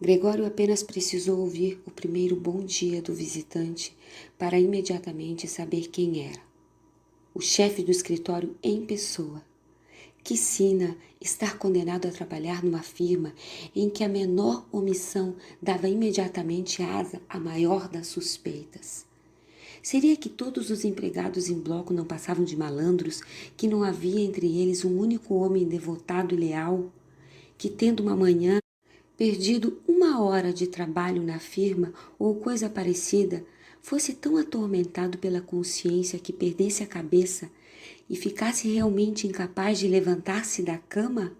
Gregório apenas precisou ouvir o primeiro bom dia do visitante para imediatamente saber quem era. O chefe do escritório em pessoa. Que sina estar condenado a trabalhar numa firma em que a menor omissão dava imediatamente asa à maior das suspeitas. Seria que todos os empregados em bloco não passavam de malandros, que não havia entre eles um único homem devotado e leal, que tendo uma manhã perdido 1 hora de trabalho na firma ou coisa parecida, fosse tão atormentado pela consciência que perdesse a cabeça e ficasse realmente incapaz de levantar-se da cama?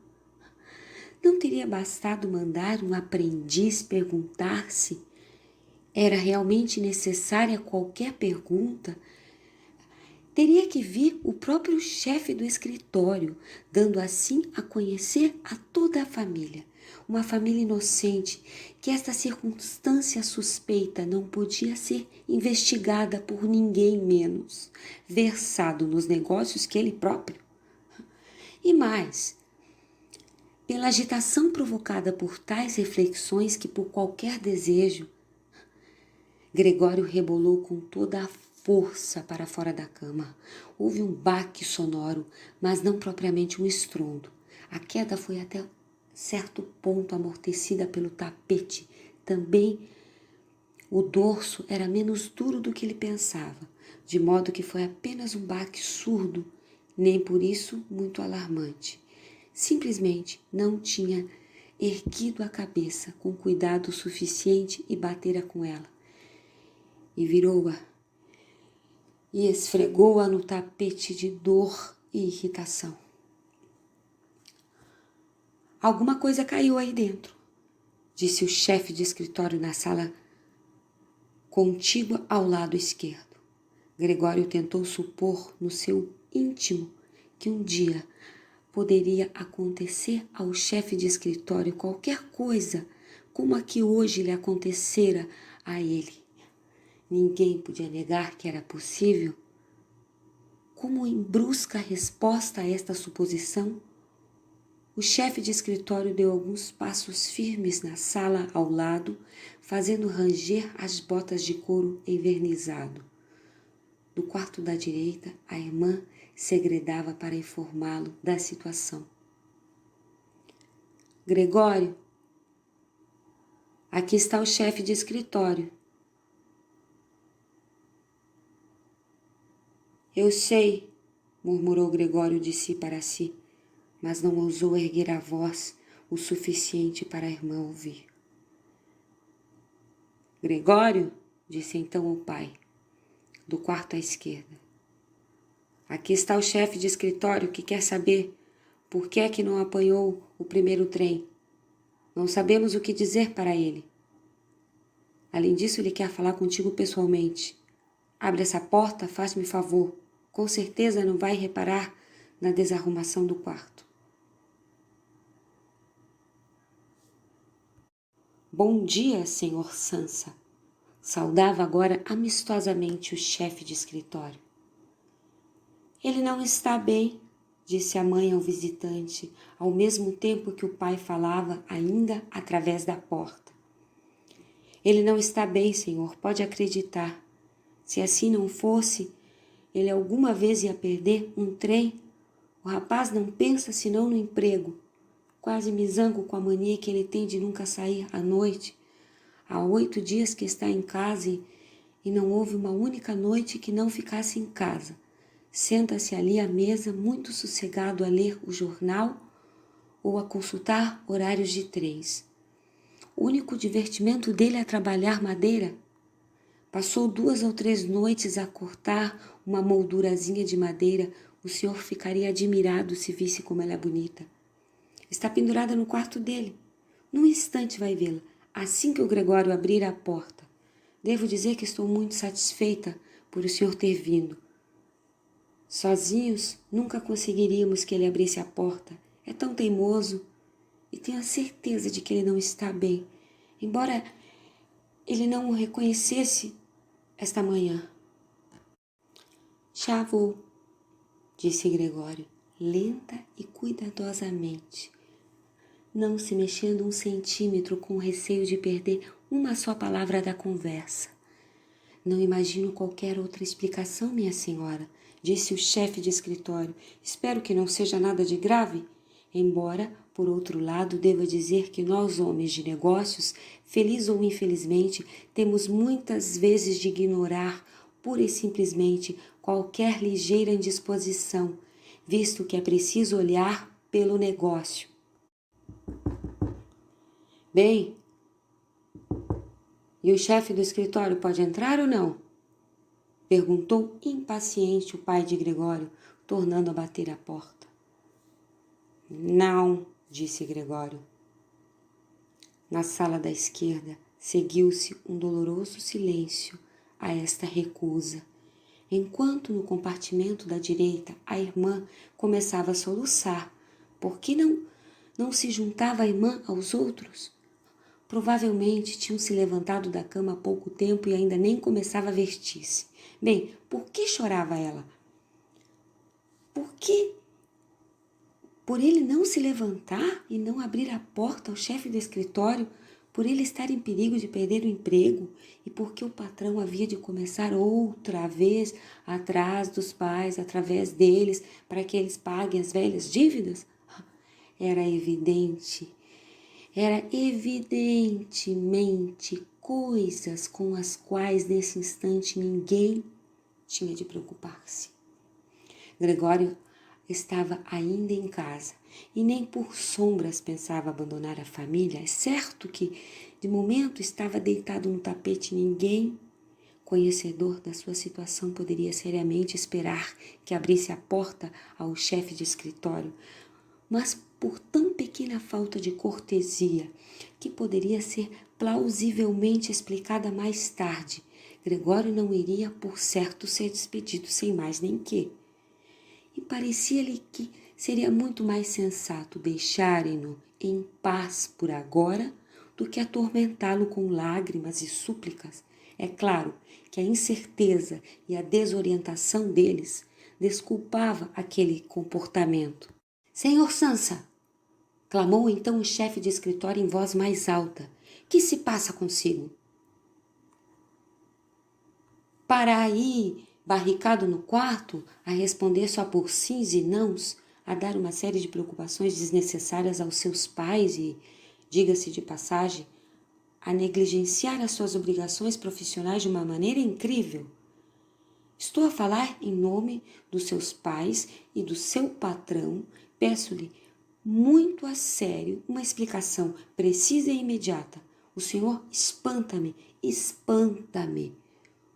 Não teria bastado mandar um aprendiz perguntar se era realmente necessária qualquer pergunta? Teria que vir o próprio chefe do escritório, dando assim a conhecer a toda a família. Uma família inocente, que esta circunstância suspeita não podia ser investigada por ninguém menos, versado nos negócios que ele próprio. E mais, pela agitação provocada por tais reflexões que por qualquer desejo, Gregório rebolou com toda a força para fora da cama. Houve um baque sonoro, mas não propriamente um estrondo. A queda foi até certo ponto amortecida pelo tapete. Também o dorso era menos duro do que ele pensava, de modo que foi apenas um baque surdo, nem por isso muito alarmante. Simplesmente não tinha erguido a cabeça com cuidado suficiente e batera com ela. E virou-a e esfregou-a no tapete de dor e irritação. Alguma coisa caiu aí dentro, disse o chefe de escritório na sala contígua ao lado esquerdo. Gregório tentou supor no seu íntimo que um dia poderia acontecer ao chefe de escritório qualquer coisa como a que hoje lhe acontecera a ele. Ninguém podia negar que era possível. Como em brusca resposta a esta suposição, o chefe de escritório deu alguns passos firmes na sala ao lado, fazendo ranger as botas de couro envernizado. Do quarto da direita, a irmã segredava para informá-lo da situação. Gregório, aqui está o chefe de escritório. Eu sei, murmurou Gregório de si para si, mas não ousou erguer a voz o suficiente para a irmã ouvir. Gregório, disse então o pai, do quarto à esquerda. Aqui está o chefe de escritório que quer saber por que é que não apanhou o primeiro trem. Não sabemos o que dizer para ele. Além disso, ele quer falar contigo pessoalmente. Abre essa porta, faz-me favor. Com certeza não vai reparar na desarrumação do quarto. Bom dia, senhor Sansa. Saudava agora amistosamente o chefe de escritório. Ele não está bem, disse a mãe ao visitante, ao mesmo tempo que o pai falava ainda através da porta. Ele não está bem, senhor, pode acreditar. Se assim não fosse, ele alguma vez ia perder um trem. O rapaz não pensa senão no emprego. Quase me zango com a mania que ele tem de nunca sair à noite. Há 8 dias que está em casa e não houve uma única noite que não ficasse em casa. Senta-se ali à mesa, muito sossegado a ler o jornal ou a consultar horários de trens. O único divertimento dele é trabalhar madeira. Passou 2 ou 3 noites a cortar uma moldurazinha de madeira. O senhor ficaria admirado se visse como ela é bonita. Está pendurada no quarto dele. Num instante vai vê-la, assim que o Gregório abrir a porta. Devo dizer que estou muito satisfeita por o senhor ter vindo. Sozinhos, nunca conseguiríamos que ele abrisse a porta. É tão teimoso e tenho a certeza de que ele não está bem, embora ele não o reconhecesse esta manhã. Já vou, disse Gregório, lenta e cuidadosamente. não se mexendo um centímetro com receio de perder uma só palavra da conversa. Não imagino qualquer outra explicação, minha senhora, disse o chefe de escritório. Espero que não seja nada de grave. Embora, por outro lado, deva dizer que nós, homens de negócios, feliz ou infelizmente, temos muitas vezes de ignorar, pura e simplesmente, qualquer ligeira indisposição, visto que é preciso olhar pelo negócio. Bem, e o chefe do escritório pode entrar ou não? Perguntou impaciente o pai de Gregório, tornando a bater a porta. Não, disse Gregório. Na sala da esquerda seguiu-se um doloroso silêncio a esta recusa, enquanto no compartimento da direita a irmã começava a soluçar. Por que não se juntava a irmã aos outros? Provavelmente tinham se levantado da cama há pouco tempo e ainda nem começava a vestir-se. Bem, por que chorava ela? Por que? Por ele não se levantar e não abrir a porta ao chefe do escritório, por ele estar em perigo de perder o emprego e porque o patrão havia de começar outra vez atrás dos pais, através deles, para que eles paguem as velhas dívidas? Era evidentemente coisas com as quais nesse instante ninguém tinha de preocupar-se. Gregório estava ainda em casa e nem por sombras pensava abandonar a família. É certo que, de momento, estava deitado no tapete. Ninguém, conhecedor da sua situação, poderia seriamente esperar que abrisse a porta ao chefe de escritório. Mas por tão pequena falta de cortesia, que poderia ser plausivelmente explicada mais tarde, Gregório não iria, por certo, ser despedido sem mais nem que. E parecia-lhe que seria muito mais sensato deixarem-no em paz por agora do que atormentá-lo com lágrimas e súplicas. É claro que a incerteza e a desorientação deles desculpava aquele comportamento. Senhor Sansa, clamou então o chefe de escritório em voz mais alta. Que se passa consigo? Para aí, barricado no quarto, a responder só por sims e nãos, a dar uma série de preocupações desnecessárias aos seus pais e, diga-se de passagem, a negligenciar as suas obrigações profissionais de uma maneira incrível. Estou a falar em nome dos seus pais e do seu patrão. Peço-lhe muito a sério uma explicação precisa e imediata. O senhor espanta-me.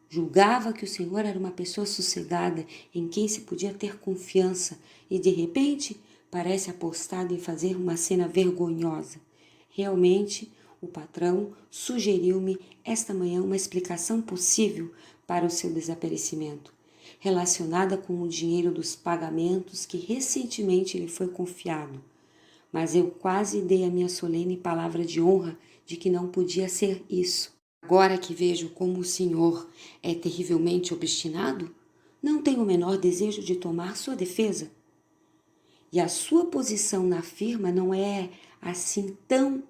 Julgava que o senhor era uma pessoa sossegada em quem se podia ter confiança e, de repente, parece apostado em fazer uma cena vergonhosa. Realmente, o patrão sugeriu-me esta manhã uma explicação possível para o seu desaparecimento, relacionada com o dinheiro dos pagamentos que recentemente lhe foi confiado. Mas eu quase dei a minha solene palavra de honra de que não podia ser isso. Agora que vejo como o senhor é terrivelmente obstinado, não tenho o menor desejo de tomar sua defesa. E a sua posição na firma não é assim tão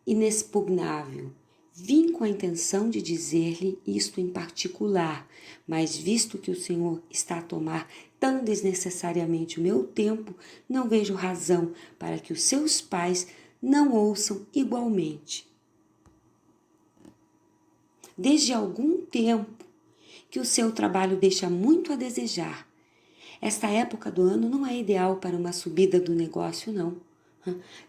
inexpugnável. Vim com a intenção de dizer-lhe isto em particular, mas visto que o senhor está a tomar tão desnecessariamente o meu tempo, não vejo razão para que os seus pais não ouçam igualmente. Desde algum tempo que o seu trabalho deixa muito a desejar. Esta época do ano não é ideal para uma subida do negócio, não.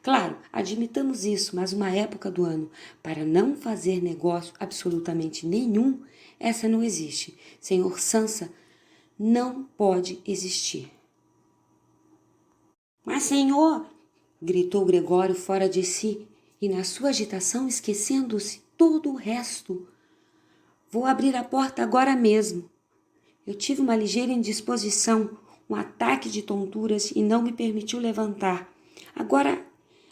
Claro, admitamos isso, mas uma época do ano para não fazer negócio absolutamente nenhum, essa não existe. Senhor Sansa, não pode existir. Mas, senhor, gritou Gregório fora de si e na sua agitação esquecendo-se todo o resto. Vou abrir a porta agora mesmo. Eu tive uma ligeira indisposição, um ataque de tonturas e não me permitiu levantar. Agora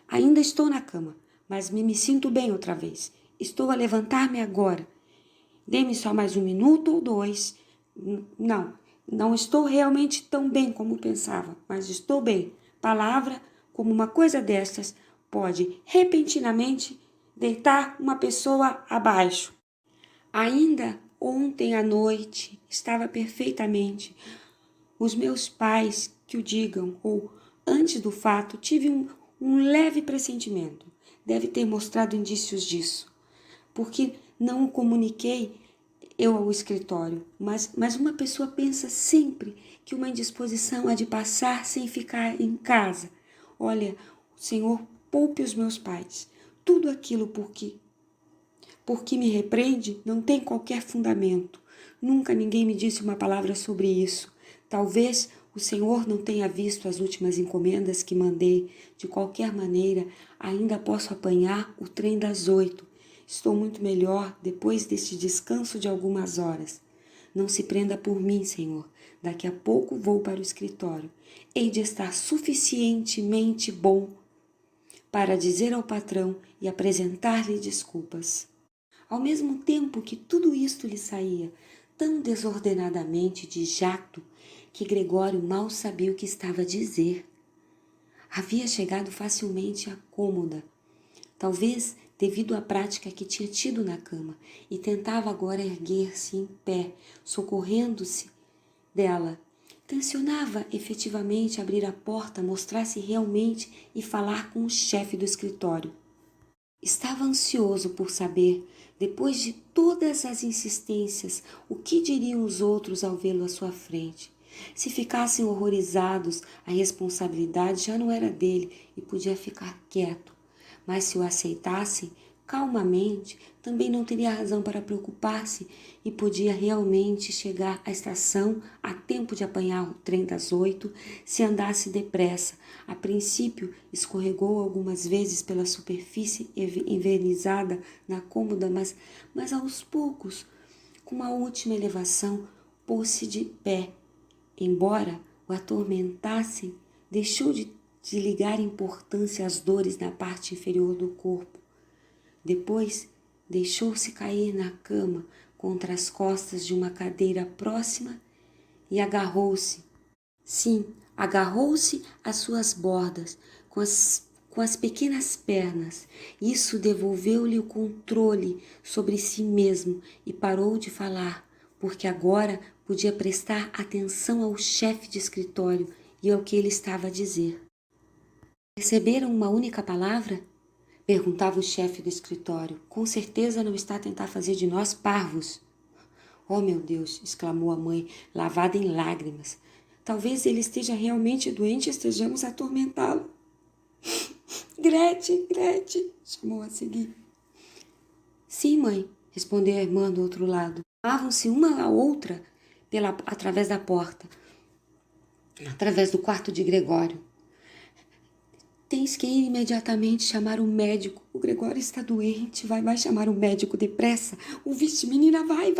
ainda estou na cama, mas me sinto bem outra vez. Estou a levantar-me agora. Dê-me só mais 1 minuto ou 2. Não estou realmente tão bem como pensava, mas estou bem. Palavra como uma coisa destas pode repentinamente deitar uma pessoa abaixo? Ainda ontem à noite estava perfeitamente. Os meus pais que o digam, ou antes do fato, tive um leve pressentimento. Deve ter mostrado indícios disso, porque não o comuniquei eu ao escritório, mas uma pessoa pensa sempre que uma indisposição há de passar sem ficar em casa. Olha, o Senhor poupe os meus pais. Tudo aquilo porque me repreende não tem qualquer fundamento. Nunca ninguém me disse uma palavra sobre isso. Talvez o Senhor não tenha visto as últimas encomendas que mandei. De qualquer maneira, ainda posso apanhar o trem das 8. Estou muito melhor depois deste descanso de algumas horas. Não se prenda por mim, Senhor. Daqui a pouco vou para o escritório. Hei de estar suficientemente bom para dizer ao patrão e apresentar-lhe desculpas. Ao mesmo tempo que tudo isto lhe saía tão desordenadamente de jato que Gregório mal sabia o que estava a dizer. Havia chegado facilmente à cômoda, talvez devido à prática que tinha tido na cama, e tentava agora erguer-se em pé, socorrendo-se dela. Tencionava efetivamente abrir a porta, mostrar-se realmente e falar com o chefe do escritório. Estava ansioso por saber, depois de todas as insistências, o que diriam os outros ao vê-lo à sua frente. Se ficassem horrorizados, a responsabilidade já não era dele e podia ficar quieto. Mas se o aceitassem calmamente, também não teria razão para preocupar-se e podia realmente chegar à estação a tempo de apanhar o trem das 8 se andasse depressa. A princípio, escorregou algumas vezes pela superfície envernizada na cômoda, mas aos poucos, com uma última elevação, pôs-se de pé. Embora o atormentassem, deixou de ligar importância às dores na parte inferior do corpo. Depois, deixou-se cair na cama contra as costas de uma cadeira próxima e agarrou-se. Sim, agarrou-se às suas bordas com as pequenas pernas. Isso devolveu-lhe o controle sobre si mesmo e parou de falar, porque agora podia prestar atenção ao chefe de escritório e ao que ele estava a dizer. Perceberam uma única palavra? Perguntava o chefe do escritório. Com certeza não está a tentar fazer de nós parvos. Oh, meu Deus! Exclamou a mãe, lavada em lágrimas. Talvez ele esteja realmente doente e estejamos a atormentá-lo. Gretchen, chamou a seguir. Sim, mãe, respondeu a irmã do outro lado. Amavam-se uma a outra através da porta, através do quarto de Gregório. Tens que ir imediatamente chamar o médico. O Gregório está doente. Vai chamar o médico depressa. Ouviste, menina? Vai.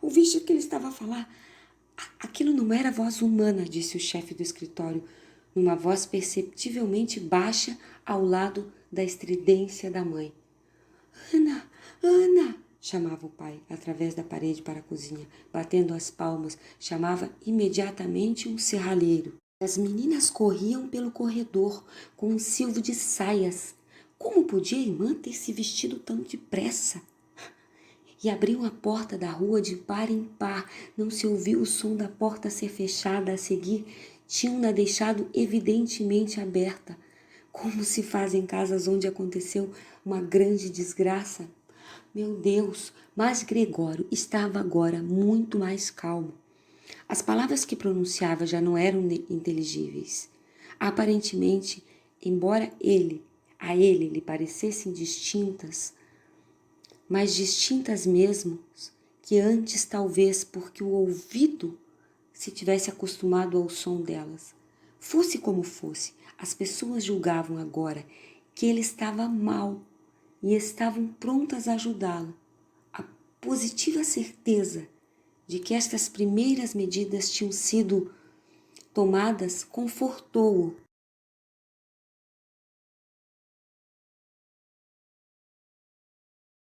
Ouviste o que ele estava a falar? Aquilo não era voz humana, disse o chefe do escritório, numa voz perceptivelmente baixa ao lado da estridência da mãe. Ana! Chamava o pai, através da parede para a cozinha, batendo as palmas. Chamava imediatamente um serralheiro. As meninas corriam pelo corredor com um silvo de saias. Como podia a irmã ter se vestido tão depressa? E abriam a porta da rua de par em par. Não se ouviu o som da porta ser fechada. A seguir, tinham-na deixado evidentemente aberta, como se faz em casas onde aconteceu uma grande desgraça. Meu Deus! Mas Gregório estava agora muito mais calmo. As palavras que pronunciava já não eram inteligíveis. Aparentemente, embora a ele lhe parecessem distintas, mas distintas mesmo, que antes talvez porque o ouvido se tivesse acostumado ao som delas. Fosse como fosse, as pessoas julgavam agora que ele estava mal e estavam prontas a ajudá-lo. A positiva certeza de que estas primeiras medidas tinham sido tomadas confortou-o